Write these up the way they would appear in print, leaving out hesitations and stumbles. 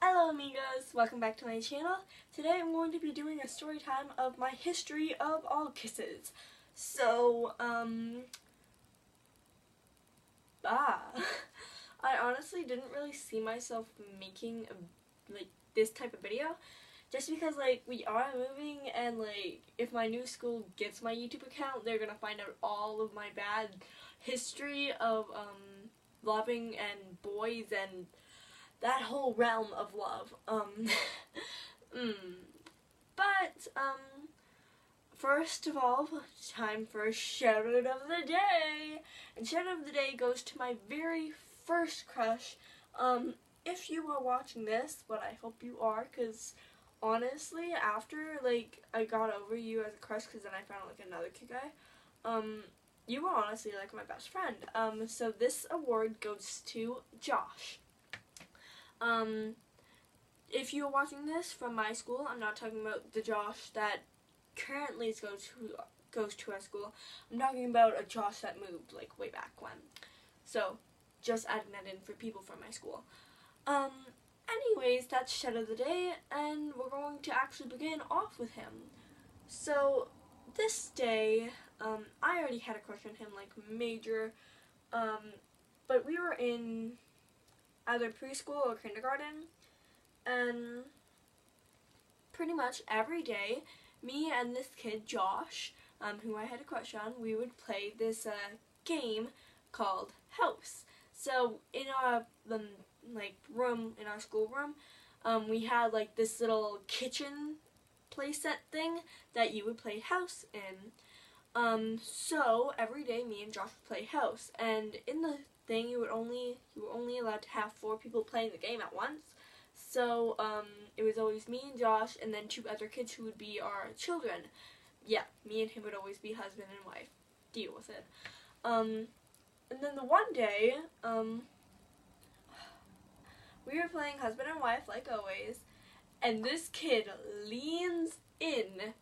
Hello amigos, welcome back to my channel. Today I'm going to be doing a story time of my history of all kisses. So, I honestly didn't really see myself making this type of video. Just because we are moving and if my new school gets my YouTube account, they're gonna find out all of my bad history of loving and boys and that whole realm of love. First of all, time for shout out of the day. And shout out of the day goes to my very first crush. If you are watching this, but I hope you are, because honestly, after I got over you as a crush, because then I found another kid guy, you were honestly my best friend. So this award goes to Josh. If you're watching this from my school, I'm not talking about the Josh that currently goes to our school. I'm talking about a Josh that moved way back when. So just adding that in for people from my school. Anyways, that's shout of the day, and we're going to actually begin off with him. So this day, I already had a crush on him, major, but we were in either preschool or kindergarten, and pretty much every day, me and this kid, Josh, who I had a crush on, we would play this game called House. So in our room, in our schoolroom, we had this little kitchen playset thing that you would play House in. So every day, me and Josh would play House, and in the thing, you were only allowed to have 4 people playing the game at once. So it was always me and Josh, and then 2 other kids who would be our children. Yeah, me and him would always be husband and wife. Deal with it. And then the one day, we were playing husband and wife like always, and this kid leans in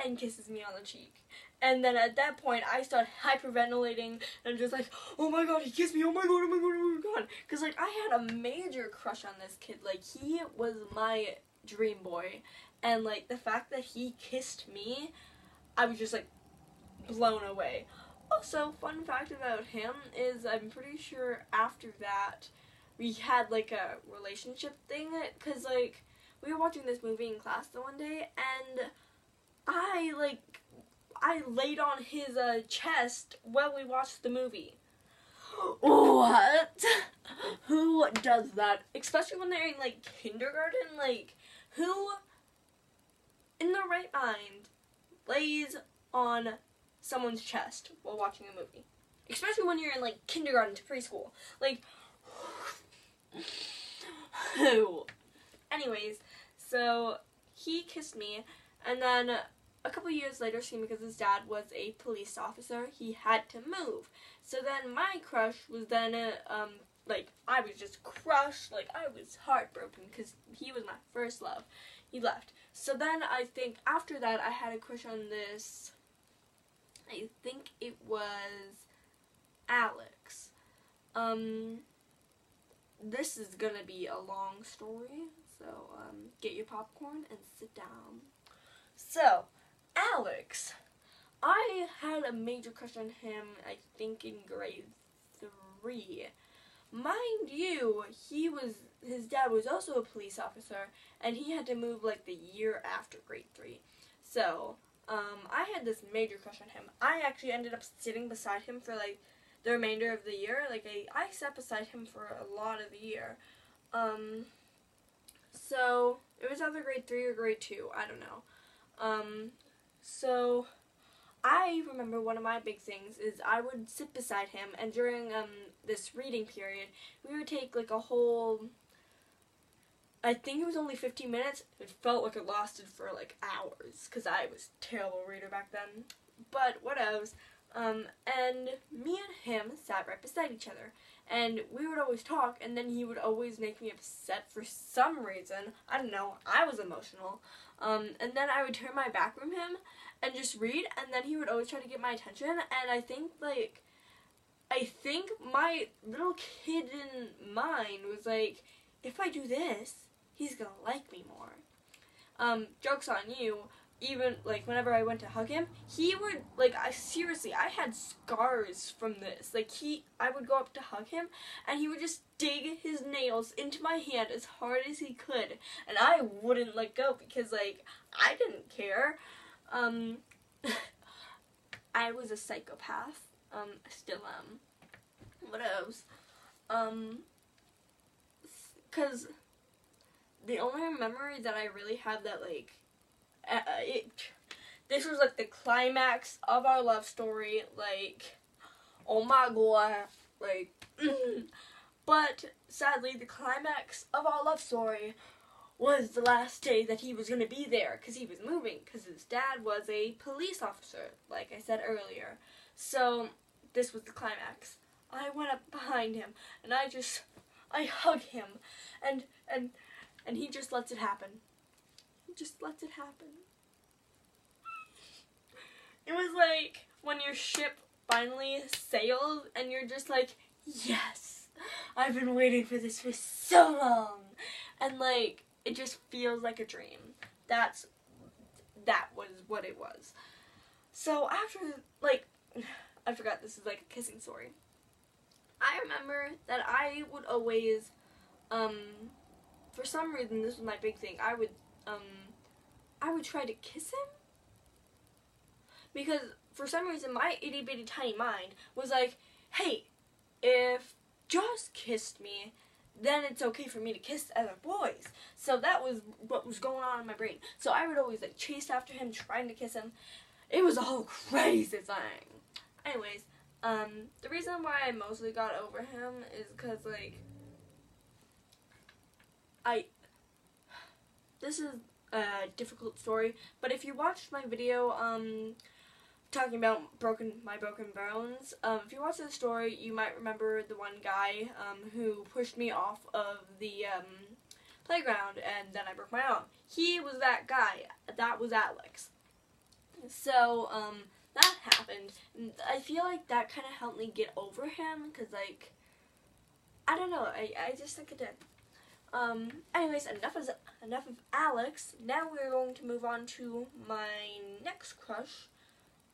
and kisses me on the cheek. And then at that point, I start hyperventilating and just oh my god, he kissed me, oh my god, oh my god, oh my god. Because I had a major crush on this kid. He was my dream boy. And the fact that he kissed me, I was just blown away. Also, fun fact about him is I'm pretty sure after that, we had a relationship thing. Because we were watching this movie in class the one day, and I laid on his chest while we watched the movie. What? Who does that? Especially when they're in kindergarten. Who in their right mind lays on someone's chest while watching a movie? Especially when you're in kindergarten to preschool. Who? Anyways, so he kissed me, and then a couple years later, because his dad was a police officer, he had to move. So then my crush was then, I was just crushed, I was heartbroken because he was my first love. He left. So then I think after that I had a crush on this, I think it was Alex. This is gonna be a long story, so get your popcorn and sit down. So, Alex, I had a major crush on him, I think in grade 3. Mind you, his dad was also a police officer, and he had to move the year after grade 3. So, I had this major crush on him. I actually ended up sitting beside him for the remainder of the year. I sat beside him for a lot of the year. So, it was either grade 3 or grade 2, I don't know. So I remember one of my big things is I would sit beside him, and during this reading period, we would take a whole, I think it was only 15 minutes. It felt like it lasted for hours, because I was a terrible reader back then. But whatevs. And me and him sat right beside each other, and we would always talk, and then he would always make me upset for some reason. I don't know, I was emotional. And then I would turn my back from him and just read, and then he would always try to get my attention, and I think my little kid in mind was if I do this, he's gonna like me more. Joke's on you. Even, like, whenever I went to hug him, he would, like, seriously, I had scars from this. Like, I would go up to hug him, and he would just dig his nails into my hand as hard as he could, and I wouldn't let go because, like, I didn't care. I was a psychopath. I still am. What else? Because the only memory that I really have that, like, this was, like, the climax of our love story, like, oh my god, like, but, sadly, the climax of our love story was the last day that he was going to be there, because he was moving, because his dad was a police officer, like I said earlier. So, this was the climax. I went up behind him, and I hug him, and he just lets it happen. He just lets it happen. It was like when your ship finally sailed, and you're just like, yes, I've been waiting for this for so long, and, like, it just feels like a dream. That was what it was. So after, like, I forgot this is like a kissing story. I remember that I would always, for some reason, this was my big thing, I would try to kiss him. Because, for some reason, my itty bitty tiny mind was like, hey, if Josh kissed me, then it's okay for me to kiss other boys. So that was what was going on in my brain. So I would always, like, chase after him, trying to kiss him. It was a whole crazy thing. Anyways, the reason why I mostly got over him is because, like, this is a difficult story, but if you watched my video, talking about my broken bones, if you watch the story, you might remember the one guy, who pushed me off of the, playground, and then I broke my arm. He was that guy. That was Alex. So, that happened. I feel like that kind of helped me get over him, because, like, I don't know, I just think it did. Anyways, enough of Alex. Now we're going to move on to my next crush.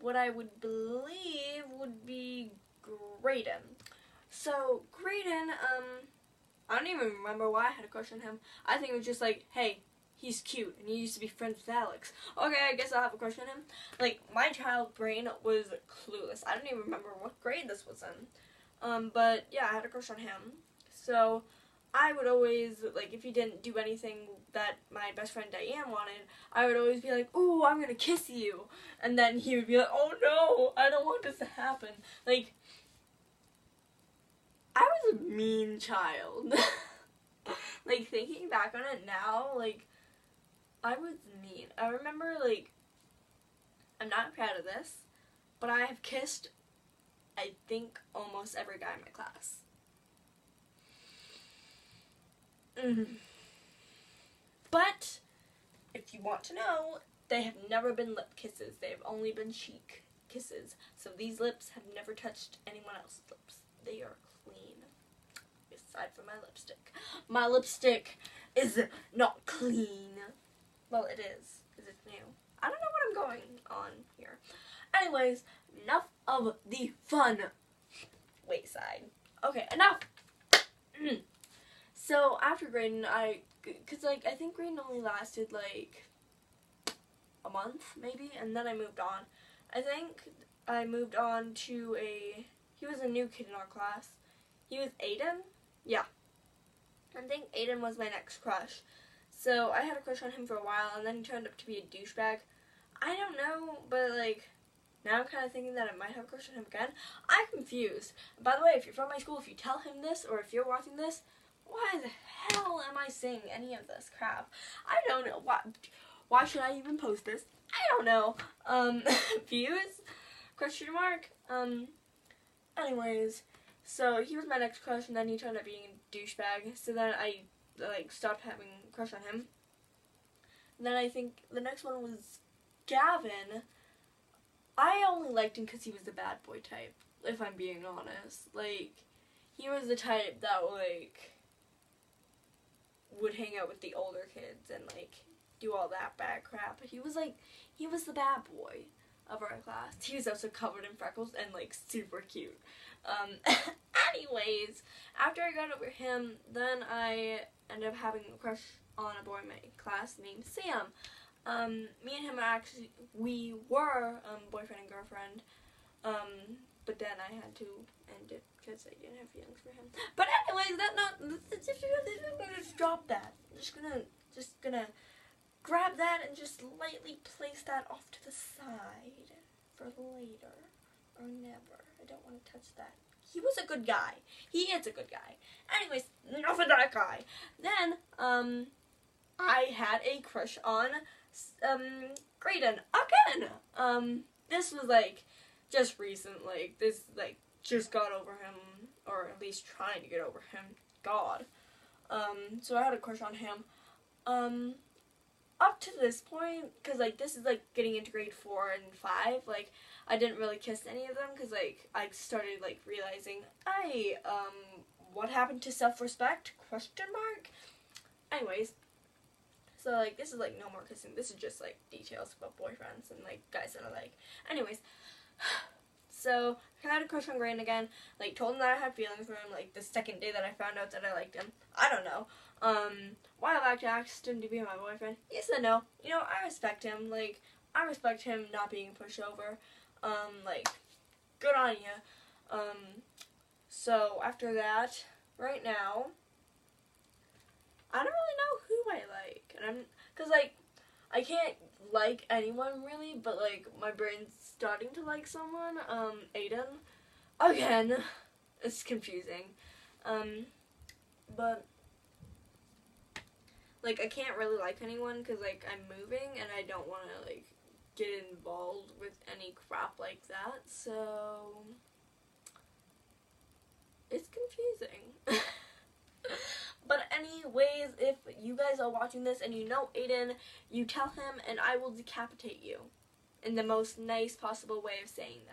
What I would believe would be Graydon. So, Graydon, I don't even remember why I had a crush on him. I think it was just like, hey, he's cute, and he used to be friends with Alex. Okay, I guess I'll have a crush on him. Like, my child brain was clueless. I don't even remember what grade this was in. But, yeah, I had a crush on him. So, I would always, like, if he didn't do anything that my best friend Diane wanted, I would always be like, ooh, I'm gonna kiss you. And then he would be like, oh no, I don't want this to happen. Like, I was a mean child. Like, thinking back on it now, like, I was mean. I remember, like, I'm not proud of this, but I have kissed, I think, almost every guy in my class. But, if you want to know, they have never been lip kisses. They have only been cheek kisses. So these lips have never touched anyone else's lips. They are clean. Aside from my lipstick. My lipstick is not clean. Well, it is, because it's new. I don't know what I'm going on here. Anyways, enough of the fun wayside. Okay, enough! So, after Graydon, because, like, I think Graydon only lasted, like, a month, maybe, and then I moved on. I think I moved on to he was a new kid in our class. He was Aiden? Yeah. I think Aiden was my next crush. So, I had a crush on him for a while, and then he turned up to be a douchebag. I don't know, but, like, now I'm kind of thinking that I might have a crush on him again. I'm confused. By the way, if you're from my school, if you tell him this, or if you're watching this, why the hell am I saying any of this crap? I don't know. Why should I even post this? I don't know. Views? Question mark? Anyways, so he was my next crush, and then he turned out being a douchebag, so then I, like, stopped having a crush on him. And then I think the next one was Gavin. I only liked him because he was the bad boy type, if I'm being honest. Like, he was the type that, like, would hang out with the older kids and like do all that bad crap. But he was the bad boy of our class. He was also covered in freckles and like super cute. Anyways, after I got over him, then I ended up having a crush on a boy in my class named Sam. Me and him we were boyfriend and girlfriend. But then I had to end it because I didn't have feelings for him. But anyways, just drop that. I'm just gonna grab that and just lightly place that off to the side for later or never. I don't want to touch that. He was a good guy. He is a good guy. Anyways, enough of that guy. Then, I had a crush on, Graydon again. This was, like, just recent. Like, this, like, just got over him, or at least trying to get over him. God. So I had a crush on him. Up to this point, because, like, this is, like, getting into grade 4 and 5, like, I didn't really kiss any of them, because, like, I started, like, realizing, what happened to self-respect? Question mark? Anyways, so, like, this is, like, no more kissing. This is just, like, details about boyfriends and, like, guys that I like. Anyways, so, I had a crush on Graydon again, like, told him that I had feelings for him, like, the second day that I found out that I liked him. I don't know. Why I asked him to be my boyfriend. He said no. You know, I respect him. Like, I respect him not being a pushover. Like, good on you. So, after that, right now, I don't really know who I like. And cause, like, I can't like anyone, really, but, like, my brain's starting to like someone. Aiden. Again. It's confusing. But, like, I can't really like anyone because, like, I'm moving and I don't want to, like, get involved with any crap like that, so it's confusing. But anyways, if you guys are watching this and you know Aiden, you tell him and I will decapitate you in the most nice possible way of saying that.